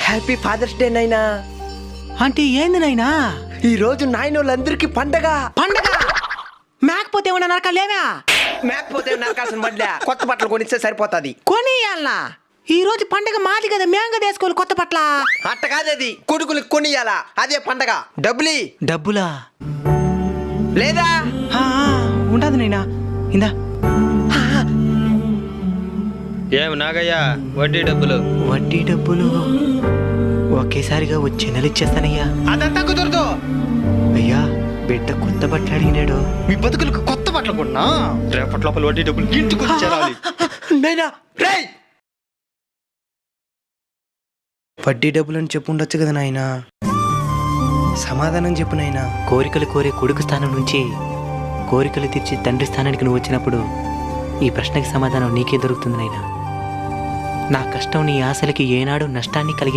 Happy fathers day నైనా. అంటే ఏంది నాయనా? ఈ రోజు నాయనోళ్ళందరికీ పండగ. పండగ మేకపోతే ఏమన్నా నరకాలేవా? మేకపోతే నరకాల్సిన బడ్లే కొత్త బట్టలు కొనిస్తే సరిపోతుంది. కొనియాలనా? ఈ రోజు పండగ మాది కదా, మేం కదా వేసుకోవాలి కొత్త పట్ల. అట్ట కాదది, కొడుకులకు కొనియాలా, అదే పండగ. డబ్బులా లేదా? ఉండదు నైనా. ఇందా. ఏం నాగయ్యా, వడ్డీ డబ్బులు ఒకేసారిగా వచ్చే నెల ఇచ్చేస్తానయ్యా. అదంతా కుదరదు అయ్యా. బిడ్డ కొత్త బట్టలు అడిగినాడు. మీ బతుకులకు కొత్త బట్టలు కొన్నా రేపటి లోపల వడ్డీ డబ్బులు ఇంటికి చేరాలి. నైనా రేయ్, వడ్డీ డబ్బులు అని చెప్పు ఉండొచ్చు కదా నాయనా. సమాధానం చెప్పు నాయనా. కోరికలు కోరే కొడుకు స్థానం నుంచి కోరికలు తీర్చి తండ్రి స్థానానికి నువ్వు వచ్చినప్పుడు ఈ ప్రశ్నకి సమాధానం నీకే దొరుకుతుంది నాయనా. నా కష్టం నీ ఆశలకి ఏనాడు నష్టాన్ని కలిగి